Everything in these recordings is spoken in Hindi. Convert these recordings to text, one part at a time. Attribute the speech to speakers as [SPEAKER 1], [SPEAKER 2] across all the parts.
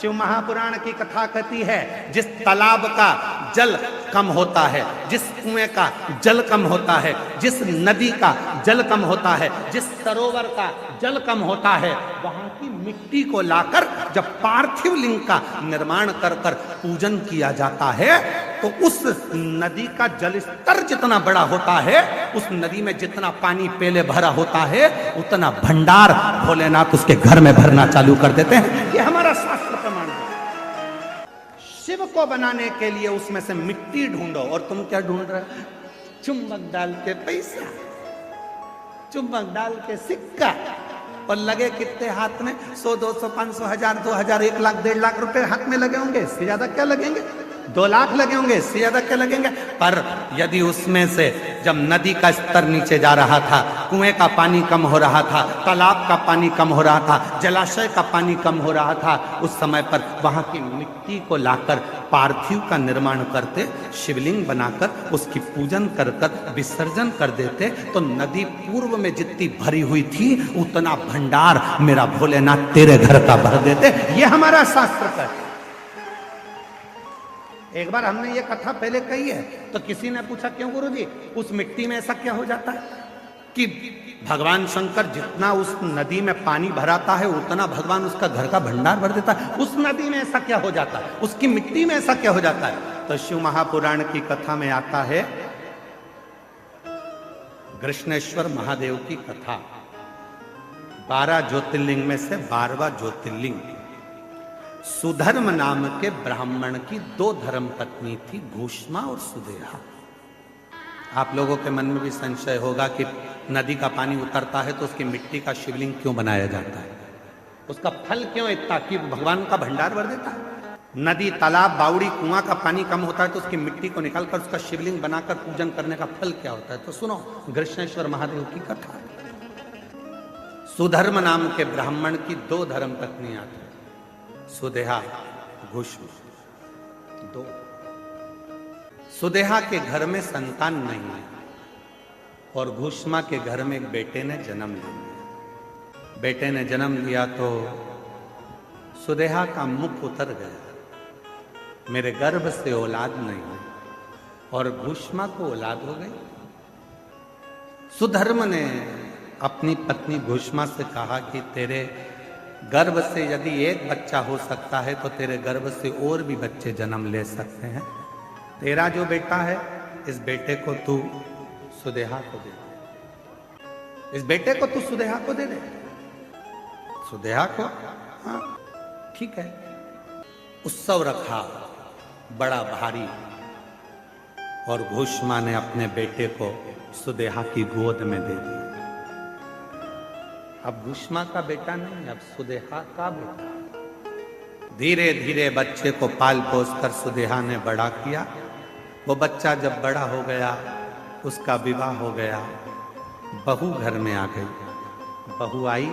[SPEAKER 1] शिव महापुराण की कथा कहती है, जिस तालाब का जल कम होता है, जिस कुएं का जल कम होता है, जिस नदी का जल कम होता है, जिस सरोवर का जल कम होता है, वहां की मिट्टी को लाकर जब पार्थिव लिंग का निर्माण कर कर पूजन किया जाता है, तो उस नदी का जल स्तर जितना बड़ा होता है, उस नदी में जितना पानी पहले भरा होता है, उतना भंडार भोलेनाथ उसके घर में भरना चालू कर देते हैं। ये हमारा शास्त्र प्रमाण है। शिव को बनाने के लिए उसमें से मिट्टी ढूंढो, और तुम क्या ढूंढ रहे हो? चुंबक डाल के पैसा, चुंबक डाल के सिक्का, और लगे कितने हाथ में? 100, 200, 500, 1000, 2000, 1 लाख, 1.5 लाख रुपए हाथ में लगे होंगे। इससे ज्यादा क्या लगेंगे? 2 लाख लगे होंगे, इससे ज्यादा क्या लगेंगे? पर यदि उसमें से जब नदी का स्तर नीचे जा रहा था, कुएं का पानी कम हो रहा था, तालाब का पानी कम हो रहा था, जलाशय का पानी कम हो रहा था, उस समय पर वहां की मिट्टी को लाकर पार्थिव का निर्माण करते, शिवलिंग बनाकर उसकी पूजन कर कर विसर्जन कर देते, तो नदी पूर्व में जितनी भरी हुई थी उतना भंडार मेरा भोलेनाथ तेरे घर का भर देते। ये हमारा शास्त्र का है। एक बार हमने ये कथा पहले कही है, तो किसी ने पूछा, क्यों गुरुजी, उस मिट्टी में ऐसा क्या हो जाता है कि भगवान शंकर जितना उस नदी में पानी भराता है उतना भगवान उसका घर का भंडार भर देता है, उस नदी में ऐसा क्या हो जाता है, उसकी मिट्टी में ऐसा क्या हो जाता है? तो शिव महापुराण की कथा में आता है कृष्णेश्वर महादेव की कथा। 12 ज्योतिर्लिंग में से 12वां ज्योतिर्लिंग सुधर्म नाम के ब्राह्मण की 2 धर्म पत्नी थी, घूष्मा और सुदेहा। आप लोगों के मन में भी संशय होगा कि नदी का पानी उतरता है तो उसकी मिट्टी का शिवलिंग क्यों बनाया जाता है, उसका फल क्यों इतना कि भगवान का भंडार भर देता है? नदी, तालाब, बावड़ी, कुआं का पानी कम होता है तो उसकी मिट्टी को निकालकर उसका शिवलिंग बनाकर पूजन करने का फल क्या होता है? तो सुनो कृष्णेश्वर महादेव की कथा। सुधर्म नाम के ब्राह्मण की 2 धर्म पत्नियां थी, सुदेहा, घूष्मा, 2। सुदेहा के घर में संतान नहीं है और घूष्मा के घर में एक बेटे ने जन्म लिया। बेटे ने जन्म लिया तो सुदेहा का मुख उतर गया, मेरे गर्भ से औलाद नहीं है, और घूष्मा को औलाद हो गई। सुधर्म ने अपनी पत्नी घूष्मा से कहा कि तेरे गर्भ से यदि एक बच्चा हो सकता है तो तेरे गर्भ से और भी बच्चे जन्म ले सकते हैं। तेरा जो बेटा है, इस बेटे को तू सुदेहा को दे दे, इस बेटे को तू सुदेहा को दे दे। सुदेहा को, हाँ ठीक है। उत्सव रखा बड़ा भारी, और घूष्मा ने अपने बेटे को सुदेहा की गोद में दे दिया। अब घूष्मा का बेटा नहीं, अब सुदेहा का बेटा। धीरे धीरे बच्चे को पाल पोस कर सुदेहा ने बड़ा किया। वो बच्चा जब बड़ा हो गया, उसका विवाह हो गया, बहू घर में आ गई। बहू आई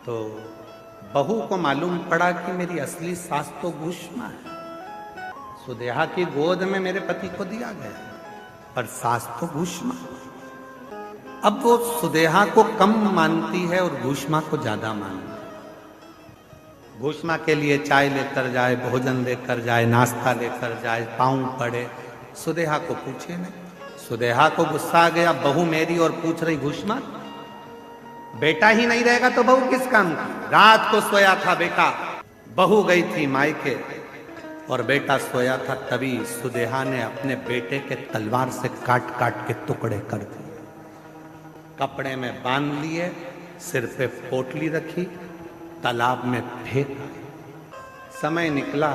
[SPEAKER 1] तो बहू को मालूम पड़ा कि मेरी असली सास तो घूष्मा है, सुदेहा की गोद में मेरे पति को दिया गया, पर सास तो घूष्मा। अब वो सुदेहा को कम मानती है और घूष्मा को ज्यादा मानती है। घूष्मा के लिए चाय लेकर जाए, भोजन लेकर जाए, नाश्ता लेकर जाए, पाँव पड़े, सुदेहा को पूछे नहीं। सुदेहा को गुस्सा आ गया, बहू मेरी और पूछ रही घूष्मा। बेटा ही नहीं रहेगा तो बहू किस काम की? रात को सोया था बेटा, बहू गई थी मायके और बेटा सोया था, तभी सुदेहा ने अपने बेटे के तलवार से काट काट के टुकड़े कर दिए, कपड़े में बांध लिए, सिर पे पोटली रखी, तालाब में फेंक आए। समय निकला,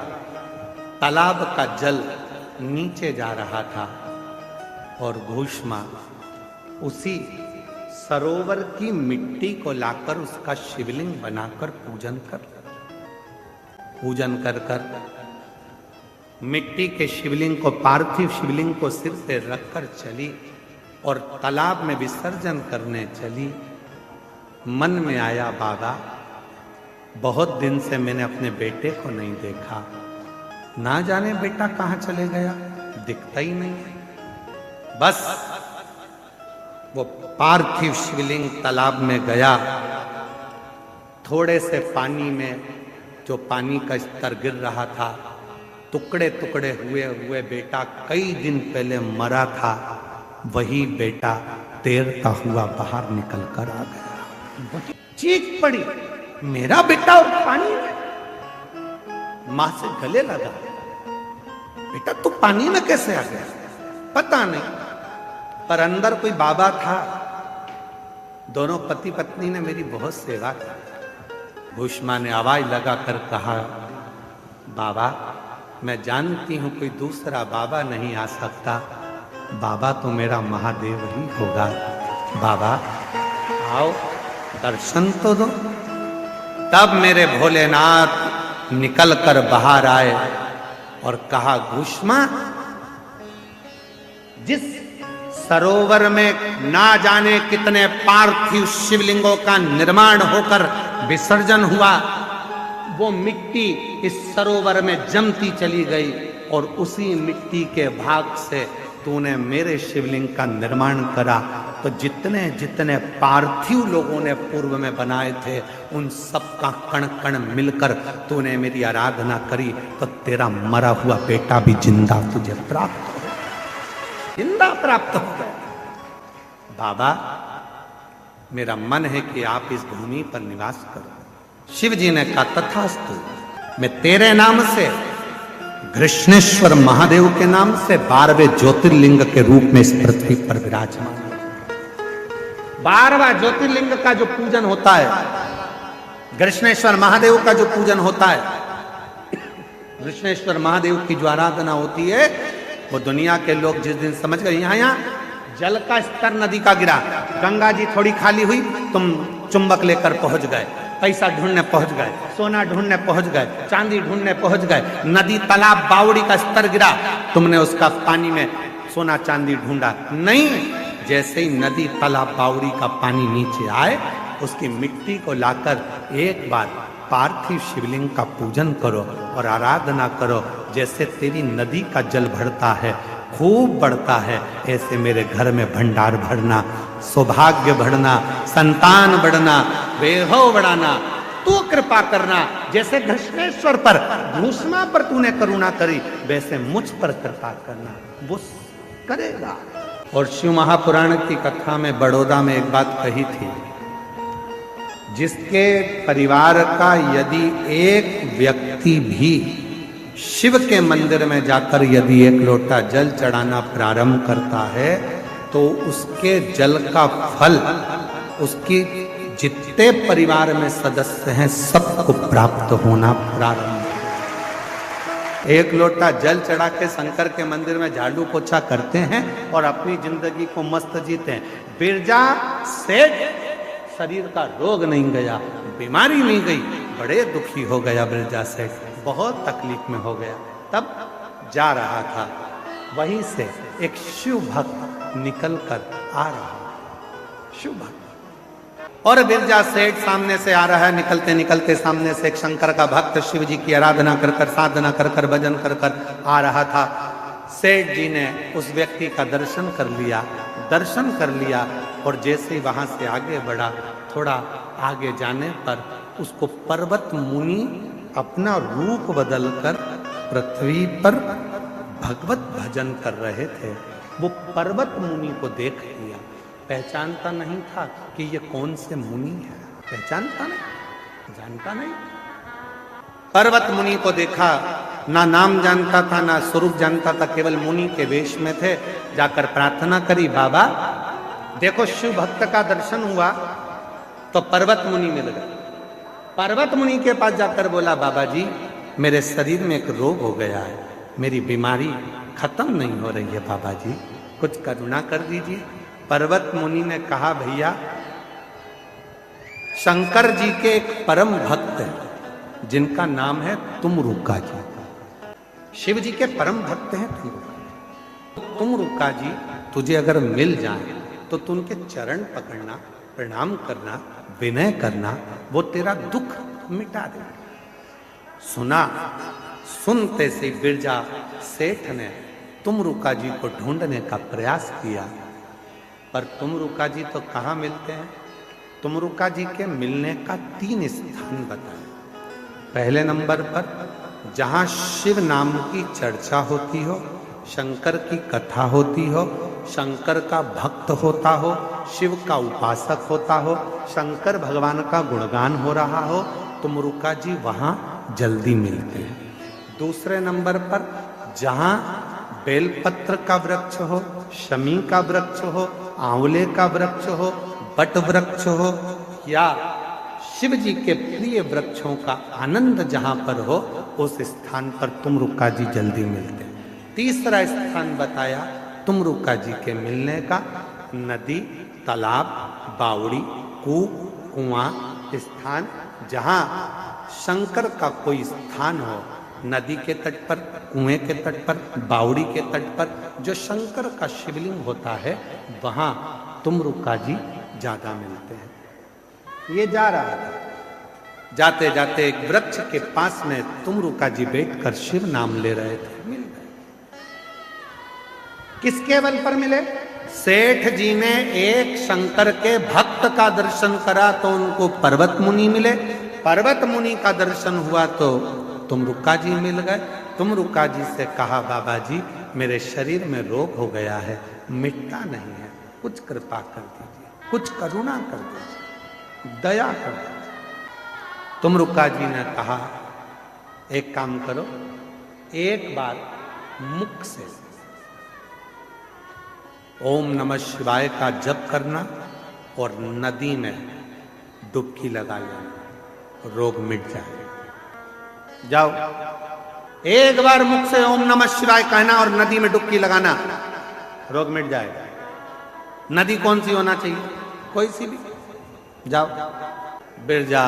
[SPEAKER 1] तालाब का जल नीचे जा रहा था और घूष्मा उसी सरोवर की मिट्टी को लाकर उसका शिवलिंग बनाकर पूजन कर कर मिट्टी के शिवलिंग को, पार्थिव शिवलिंग को सिर पे रखकर चली और तालाब में विसर्जन करने चली। मन में आया, बाबा बहुत दिन से मैंने अपने बेटे को नहीं देखा, ना जाने बेटा कहाँ चले गया, दिखता ही नहीं है। बस वो पार्थिव शिवलिंग तालाब में गया, थोड़े से पानी में जो पानी का स्तर गिर रहा था, टुकड़े टुकड़े हुए हुए बेटा कई दिन पहले मरा था, वही बेटा तैरता हुआ बाहर निकल कर आ गया। चीख पड़ी, मेरा बेटा और पानी में। मां से गले लगा, बेटा तू पानी में कैसे आ गया? पता नहीं, पर अंदर कोई बाबा था। दोनों पति पत्नी ने मेरी बहुत सेवा की। भूष्मा ने आवाज लगाकर कहा, बाबा मैं जानती हूं कोई दूसरा बाबा नहीं आ सकता, बाबा तो मेरा महादेव ही होगा। बाबा आओ दर्शन तो दो। तब मेरे भोलेनाथ निकल कर बाहर आए और कहा, भूष्मा जिस सरोवर में ना जाने कितने पार्थिव शिवलिंगों का निर्माण होकर विसर्जन हुआ, वो मिट्टी इस सरोवर में जमती चली गई और उसी मिट्टी के भाग से तूने मेरे शिवलिंग का निर्माण करा। तो जितने जितने पार्थिव लोगों ने पूर्व में बनाए थे, उन सब का कण कण मिलकर तूने मेरी आराधना करी, तो तेरा मरा हुआ बेटा भी जिंदा तुझे प्राप्त हो, जिंदा प्राप्त हो गया। बाबा मेरा मन है कि आप इस भूमि पर निवास करो। शिव जी ने कहा, तथास्तु, मैं तेरे नाम से, कृष्णेश्वर महादेव के नाम से 12वें ज्योतिर्लिंग के रूप में इस पृथ्वी पर विराजमान। 12वां ज्योतिर्लिंग का जो पूजन होता है, कृष्णेश्वर महादेव का जो पूजन होता है, कृष्णेश्वर महादेव की जो आराधना होती है, वो दुनिया के लोग जिस दिन समझ गए यहाँ जल का स्तर नदी का गिरा, गंगा जी थोड़ी खाली हुई, तुम चुंबक लेकर पहुंच गए, पैसा ढूंढने पहुंच गए, सोना ढूंढने पहुंच गए, चांदी ढूंढने पहुंच गए, नदी तालाब बावड़ी का स्तर गिरा, तुमने उसका पानी में सोना चांदी ढूंढा नहीं। जैसे ही नदी तालाब बावड़ी का पानी नीचे आए, उसकी मिट्टी को लाकर एक बार पार्थिव शिवलिंग का पूजन करो और आराधना करो। जैसे तेरी नदी का जल बढ़ता है, खूब बढ़ता है, ऐसे मेरे घर में भंडार भरना, सौभाग्य बढ़ना, संतान बढ़ना, वैभव बढ़ाना, तू कृपा करना। जैसे घृष्णेश्वर पर, भूष्मा पर तूने करुणा करी, वैसे मुझ पर कृपा करना, वो करेगा। और शिव महापुराण की कथा में बड़ौदा में एक बात कही थी, जिसके परिवार का यदि एक व्यक्ति भी शिव के मंदिर में जाकर यदि एक लोटा जल चढ़ाना प्रारंभ करता है, तो उसके जल का फल उसकी जितने परिवार में सदस्य हैं सबको प्राप्त होना प्रारंभ। एक लोटा जल चढ़ा के शंकर के मंदिर में झाड़ू पोछा करते हैं और अपनी जिंदगी को मस्त जीते हैं। बिरजा सेठ शरीर का रोग नहीं गया, बीमारी नहीं गई, बड़े दुखी हो गया बिरजा सेठ, बहुत तकलीफ में हो गया। तब जा रहा था, वहीं से एक शिव भक्त निकल कर आ रहा, शिव भक्त, और बिरजा सेठ सामने से आ रहा है। निकलते निकलते सामने से एक शंकर का भक्त शिव जी की आराधना कर कर, साधना कर कर, भजन कर कर आ रहा था। सेठ जी ने उस व्यक्ति का दर्शन कर लिया, दर्शन कर लिया, और जैसे ही वहां से आगे बढ़ा, थोड़ा आगे जाने पर उसको पर्वत मुनि अपना रूप बदलकर पृथ्वी पर भगवत भजन कर रहे थे। वो पर्वत मुनि को देख लिया, पहचानता नहीं था कि ये कौन से मुनि है, पहचानता नहीं, जानता नहीं। पर्वत मुनि को देखा, ना नाम जानता था ना स्वरूप जानता था, केवल मुनि के वेश में थे। जाकर प्रार्थना करी, बाबा देखो शिव भक्त का दर्शन हुआ, तो पर्वत मुनि मिल गए। पर्वत मुनि के पास जाकर बोला, बाबा जी मेरे शरीर में एक रोग हो गया है, मेरी बीमारी खत्म नहीं हो रही है, बाबा जी कुछ करुणा कर दीजिए। पर्वत मुनि ने कहा, भैया शंकर जी के एक परम भक्त हैं जिनका नाम है तुमरुका जी, शिव जी के परम भक्त हैं तुमरुका जी, तुझे अगर मिल जाए तो तू उनके चरण पकड़ना, प्रणाम करना, विनय करना, वो तेरा दुख मिटा देंगे। सुना, सुनते से बिरजा सेठ ने तुमरुका जी को ढूंढने का प्रयास किया, पर तुमरुका जी तो कहाँ मिलते हैं। तुमरुका जी के मिलने का 3 स्थान बताए। पहले नंबर पर जहां शिव नाम की चर्चा होती हो, शंकर की कथा होती हो, शंकर का भक्त होता हो, शिव का उपासक होता हो, शंकर भगवान का गुणगान हो रहा हो, तो मुरुका जी वहां जल्दी मिलते हैं। दूसरे नंबर पर जहां बेलपत्र का वृक्ष हो, शमी का वृक्ष हो, आंवले का वृक्ष हो, बट वृक्ष हो, या शिव जी के प्रिय वृक्षों का आनंद जहां पर हो, उस स्थान पर तुमरुका जी जल्दी मिलते हैं। तीसरा स्थान बताया तुमरुका जी के मिलने का, नदी, तालाब, बावड़ी, कुआं स्थान, जहां शंकर का कोई स्थान हो, नदी के तट पर, कुएं के तट पर, बावड़ी के तट पर जो शंकर का शिवलिंग होता है, वहां तुमरुका जी ज्यादा मिलते हैं। ये जा रहा था, जाते जाते एक वृक्ष के पास में तुमरुका जी बैठकर शिव नाम ले रहे थे, मिल गए। किसके बल पर मिले? सेठ जी ने एक शंकर के भक्त का दर्शन करा तो उनको पर्वत मुनि मिले, पर्वत मुनि का दर्शन हुआ तो तुमरुका जी मिल गए। तुमरुका जी से कहा, बाबा जी मेरे शरीर में रोग हो गया है, मिटता नहीं है, कुछ कृपा कर दीजिए, कुछ करुणा कर दीजिए, दया कर दीजिए। तुमरुका जी ने कहा, एक काम करो, एक बार मुख से ओम नमः शिवाय का जप करना और नदी में डुबकी लगा लेना, रोग मिट जाएगा। जाओ, एक बार मुख से ओम नमः शिवाय कहना और नदी में डुबकी लगाना, रोग मिट जाएगा। नदी कौन सी होना चाहिए? कोई सी भी। जाओ। बिरजा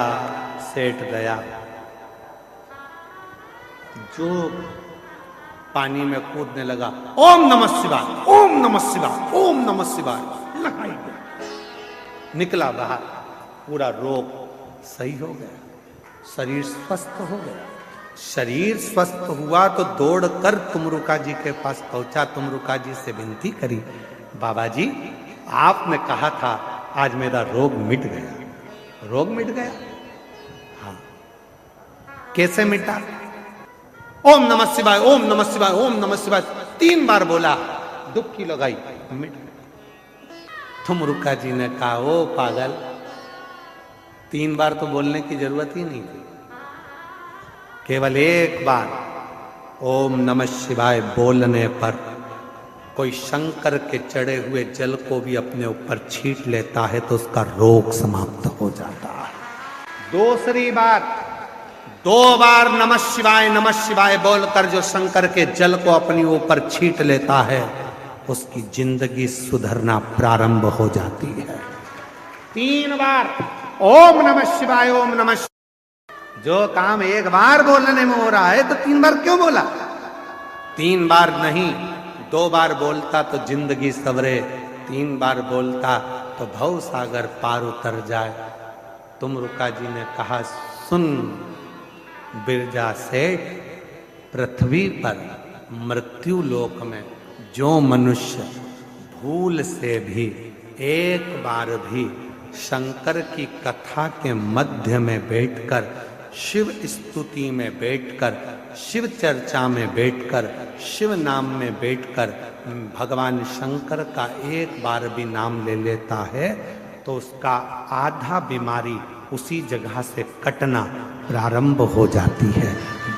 [SPEAKER 1] सेठ गया, जो पानी में कूदने लगा, ओम नमः शिवाय, ओम नमः शिवाय, ओम नमः शिवाय लगाई गया, निकला बाहर, पूरा रोग सही हो गया, शरीर स्वस्थ हो गया। शरीर स्वस्थ हुआ तो दौड़कर तुमरुका जी के पास पहुंचा, तुमरुका जी से विनती करी, बाबा जी आपने कहा था आज मेरा रोग मिट गया। रोग मिट गया? हाँ। कैसे मिटा? ओम नमः शिवाय, ओम नमः शिवाय, ओम नमः शिवाय 3 बार बोला, डुबकी लगाई, मिट गया। तुमरुका जी ने कहा, ओ पागल, 3 बार तो बोलने की जरूरत ही नहीं थी, केवल एक बार ओम नमः शिवाय बोलने पर कोई शंकर के चढ़े हुए जल को भी अपने ऊपर छीट लेता है तो उसका रोग समाप्त हो जाता है। दूसरी बार 2 बार नमः शिवाय बोलकर जो शंकर के जल को अपने ऊपर छीट लेता है, उसकी जिंदगी सुधरना प्रारंभ हो जाती है। 3 बार ओम नमः शिवाय, ओम नमः शिवाय। जो काम एक बार बोलने में हो रहा है तो 3 बार क्यों बोला? 3 बार नहीं, 2 बार बोलता तो जिंदगी सवरे, 3 बार बोलता तो भव सागर पार उतर जाए। तुमरुका जी ने कहा, सुन बिरजा सेठ, पृथ्वी पर मृत्यु लोक में जो मनुष्य भूल से भी एक बार भी शंकर की कथा के मध्य में बैठकर, शिव स्तुति में बैठकर, शिव चर्चा में बैठकर, शिव नाम में बैठकर भगवान शंकर का एक बार भी नाम ले लेता है तो उसका आधा बीमारी उसी जगह से कटना प्रारंभ हो जाती है,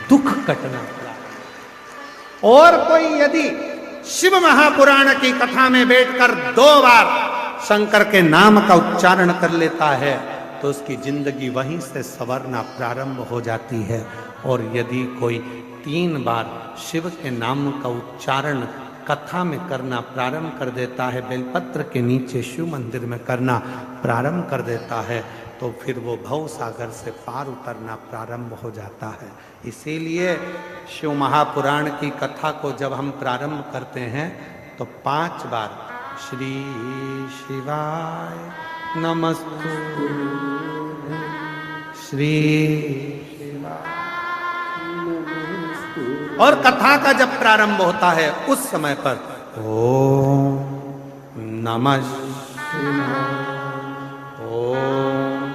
[SPEAKER 1] दुख कटना प्रारंभ। और कोई यदि शिव महापुराण की कथा में बैठकर 2 बार शंकर के नाम का उच्चारण कर लेता है तो उसकी जिंदगी वहीं से संवरना प्रारंभ हो जाती है। और यदि कोई 3 बार शिव के नाम का उच्चारण कथा में करना प्रारंभ कर देता है, बेलपत्र के नीचे शिव मंदिर में करना प्रारंभ कर देता है, तो फिर वो भव सागर से पार उतरना प्रारंभ हो जाता है। इसीलिए शिव महापुराण की कथा को जब हम प्रारंभ करते हैं तो 5 बार श्री शिवाय नमस्तु, श्री शिवाय नमस्तु। और कथा का जब प्रारंभ होता है उस समय पर ओम नमः शिवाय, ओम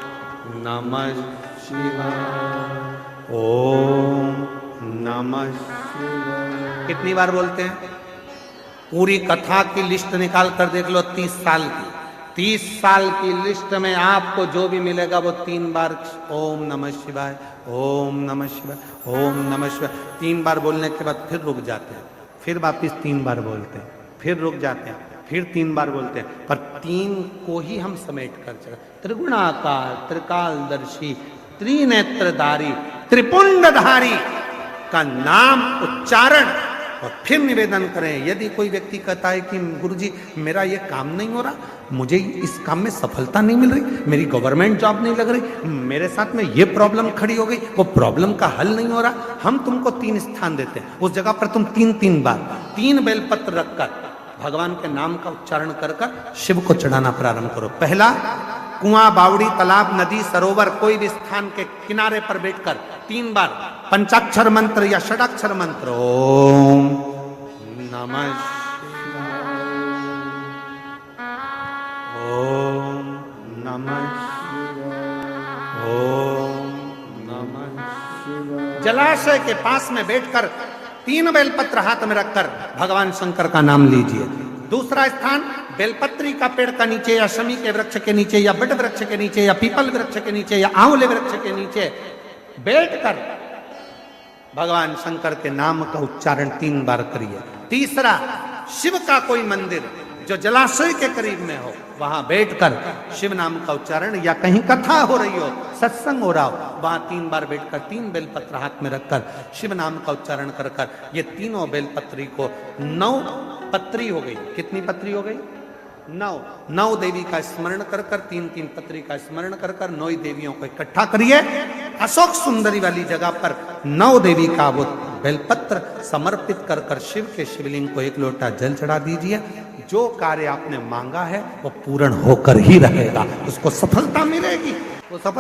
[SPEAKER 1] नमः शिवाय, ओम नमः शिवाय। कितनी बार बोलते हैं? पूरी कथा की लिस्ट निकाल कर देख लो, 30 साल की। 30 साल की लिस्ट में आपको जो भी मिलेगा वो 3 बार ओम नमः शिवाय, ओम नमः शिवाय, ओम नमः शिवाय 3 बार बोलने के बाद फिर रुक जाते हैं, फिर वापिस 3 बार बोलते हैं, फिर रुक जाते हैं, फिर 3 बार बोलते हैं। पर 3 को ही हम समेट कर चले। त्रिगुणाकार, त्रिकालदर्शी, त्रिनेत्रधारी, त्रिपुंडधारी का नाम उच्चारण और फिर निवेदन करें। यदि कोई व्यक्ति कहता है कि गुरुजी मेरा ये काम नहीं हो रहा, मुझे इस काम में सफलता नहीं मिल रही, मेरी गवर्नमेंट जॉब नहीं लग रही, मेरे साथ में ये प्रॉब्लम खड़ी हो गई, वो प्रॉब्लम का हल नहीं हो रहा, हम तुमको 3 स्थान देते हैं। उस जगह पर तुम 3 बार 3 बेलपत्र रखकर भगवान के नाम का उच्चारण कर कर शिव को चढ़ाना प्रारंभ करो। पहला, कुआं, बावड़ी, तालाब, नदी, सरोवर, कोई भी स्थान के किनारे पर बैठकर 3 बार पंचाक्षर मंत्र या षडाक्षर मंत्र ओम नमः शिवाय, ओम नमः शिवाय, ओम नमः शिवाय। जलाशय के पास में बैठकर 3 बेलपत्र हाथ में रखकर भगवान शंकर का नाम लीजिए। दूसरा स्थान, बेलपत्री का पेड़ का नीचे या शमी के वृक्ष के नीचे या बट वृक्ष के नीचे या पीपल वृक्ष के नीचे या आंवले वृक्ष के नीचे बैठकर भगवान शंकर के नाम का उच्चारण 3 बार करिए। तीसरा, शिव का कोई मंदिर जो जलाशय के करीब में हो, वहां बैठकर शिव नाम का उच्चारण, या कहीं कथा हो रही हो, सत्संग हो रहा हो, वहां 3 बार बैठकर 3 बेलपत्र हाथ में रखकर शिव नाम का उच्चारण कर कर ये तीनों बेलपत्री को 9 पत्री हो गई। कितनी पत्री हो गई? 9 देवी का स्मरण कर कर 3 पत्री का स्मरण कर कर 9 देवियों को इकट्ठा करिए। अशोक सुंदरी वाली जगह पर 9 देवी का वो बेलपत्र समर्पित कर कर शिव के शिवलिंग को 1 लोटा जल चढ़ा दीजिए। जो कार्य आपने मांगा है वो पूर्ण होकर ही रहेगा, उसको सफलता मिलेगी। वो सफल